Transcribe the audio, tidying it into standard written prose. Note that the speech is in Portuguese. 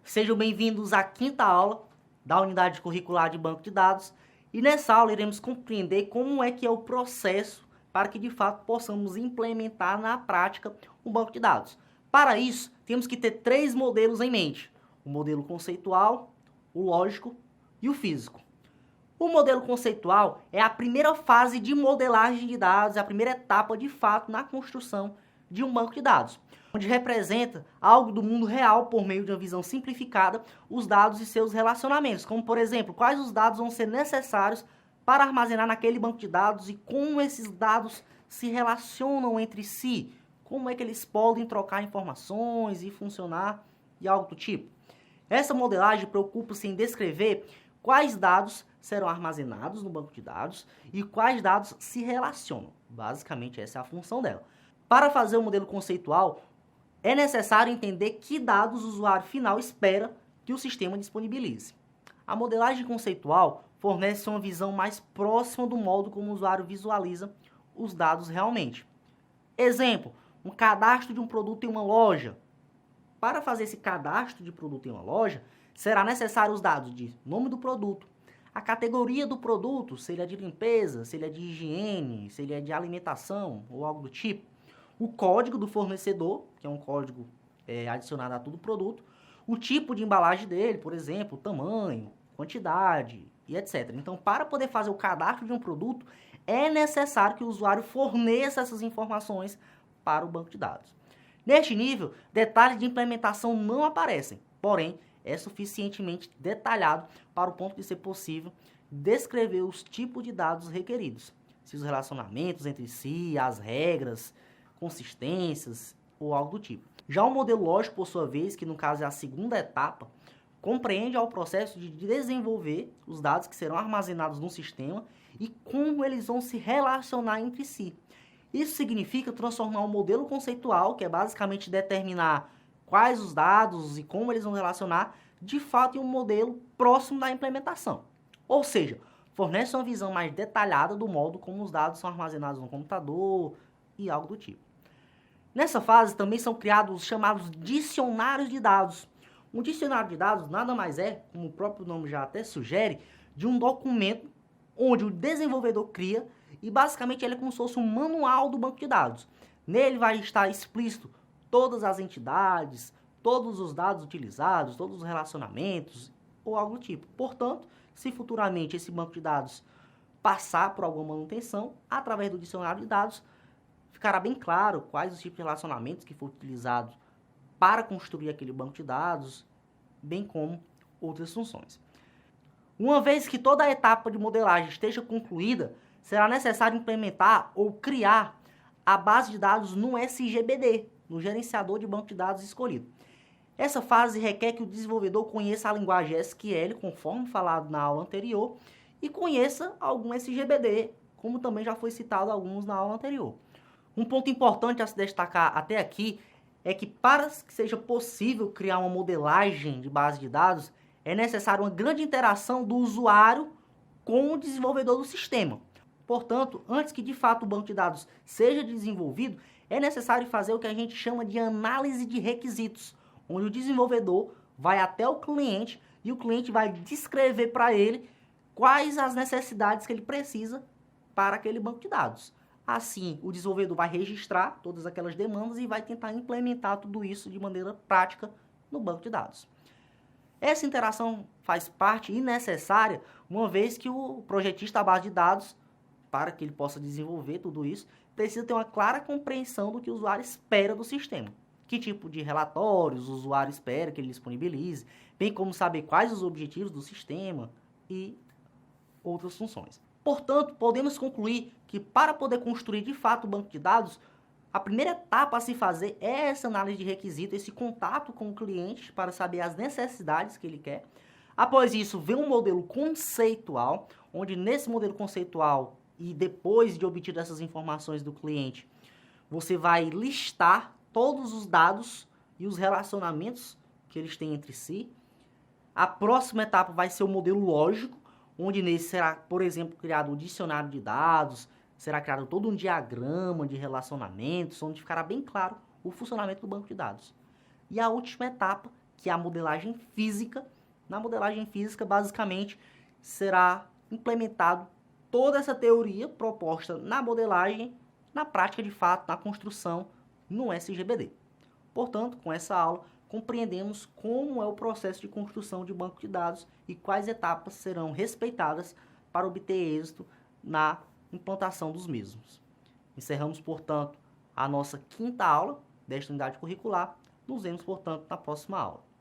Sejam bem-vindos à quinta aula da unidade curricular de banco de dados e nessa aula iremos compreender como é que é o processo para que de fato possamos implementar na prática um banco de dados. Para isso, temos que ter três modelos em mente: o modelo conceitual, o lógico e o físico. O modelo conceitual é a primeira fase de modelagem de dados, é a primeira etapa de fato na construção de um banco de dados, onde representa algo do mundo real por meio de uma visão simplificada, os dados e seus relacionamentos, como por exemplo, quais os dados vão ser necessários para armazenar naquele banco de dados e como esses dados se relacionam entre si, como é que eles podem trocar informações e funcionar e algo do tipo. Essa modelagem preocupa-se em descrever quais dados serão armazenados no banco de dados e quais dados se relacionam. Basicamente, essa é a função dela. Para fazer o modelo conceitual, é necessário entender que dados o usuário final espera que o sistema disponibilize. A modelagem conceitual fornece uma visão mais próxima do modo como o usuário visualiza os dados realmente. Exemplo, um cadastro de um produto em uma loja. Para fazer esse cadastro de produto em uma loja, será necessário os dados de nome do produto, a categoria do produto, se ele é de limpeza, se ele é de higiene, se ele é de alimentação ou algo do tipo, o código do fornecedor, que é um código adicionado a todo produto, o tipo de embalagem dele, por exemplo, tamanho, quantidade e etc. Então, para poder fazer o cadastro de um produto, é necessário que o usuário forneça essas informações para o banco de dados. Neste nível, detalhes de implementação não aparecem, porém, é suficientemente detalhado para o ponto de ser possível descrever os tipos de dados requeridos, se os relacionamentos entre si, as regras, consistências ou algo do tipo. Já o modelo lógico, por sua vez, que no caso é a segunda etapa, compreende ao processo de desenvolver os dados que serão armazenados no sistema e como eles vão se relacionar entre si. Isso significa transformar o modelo conceitual, que é basicamente determinar quais os dados e como eles vão relacionar, de fato em um modelo próximo da implementação. Ou seja, fornece uma visão mais detalhada do modo como os dados são armazenados no computador e algo do tipo. Nessa fase também são criados os chamados dicionários de dados. Um dicionário de dados nada mais é, como o próprio nome já até sugere, de um documento onde o desenvolvedor cria e basicamente ele é como se fosse um manual do banco de dados. Nele vai estar explícito todas as entidades, todos os dados utilizados, todos os relacionamentos ou algo do tipo. Portanto, se futuramente esse banco de dados passar por alguma manutenção, através do dicionário de dados, ficará bem claro quais os tipos de relacionamentos que foram utilizados para construir aquele banco de dados, bem como outras funções. Uma vez que toda a etapa de modelagem esteja concluída, será necessário implementar ou criar a base de dados no SGBD, no gerenciador de banco de dados escolhido. Essa fase requer que o desenvolvedor conheça a linguagem SQL, conforme falado na aula anterior, e conheça algum SGBD, como também já foi citado alguns na aula anterior. Um ponto importante a se destacar até aqui é que para que seja possível criar uma modelagem de base de dados, é necessário uma grande interação do usuário com o desenvolvedor do sistema. Portanto, antes que de fato o banco de dados seja desenvolvido, é necessário fazer o que a gente chama de análise de requisitos, onde o desenvolvedor vai até o cliente e o cliente vai descrever para ele quais as necessidades que ele precisa para aquele banco de dados. Assim, o desenvolvedor vai registrar todas aquelas demandas e vai tentar implementar tudo isso de maneira prática no banco de dados. Essa interação faz parte e necessária, uma vez que o projetista da base de dados, para que ele possa desenvolver tudo isso, precisa ter uma clara compreensão do que o usuário espera do sistema. Que tipo de relatórios o usuário espera que ele disponibilize, bem como saber quais os objetivos do sistema e outras funções. Portanto, podemos concluir que para poder construir de fato o banco de dados, a primeira etapa a se fazer é essa análise de requisito, esse contato com o cliente para saber as necessidades que ele quer. Após isso, vem um modelo conceitual, onde nesse modelo conceitual e depois de obter essas informações do cliente, você vai listar todos os dados e os relacionamentos que eles têm entre si. A próxima etapa vai ser o modelo lógico, onde nesse será, por exemplo, criado um dicionário de dados, será criado todo um diagrama de relacionamentos, onde ficará bem claro o funcionamento do banco de dados. E a última etapa, que é a modelagem física. Na modelagem física, basicamente, será implementado toda essa teoria proposta na modelagem, na prática, de fato, na construção, no SGBD. Portanto, com essa aula, compreendemos como é o processo de construção de banco de dados e quais etapas serão respeitadas para obter êxito na implantação dos mesmos. Encerramos, portanto, a nossa quinta aula desta unidade curricular. Nos vemos, portanto, na próxima aula.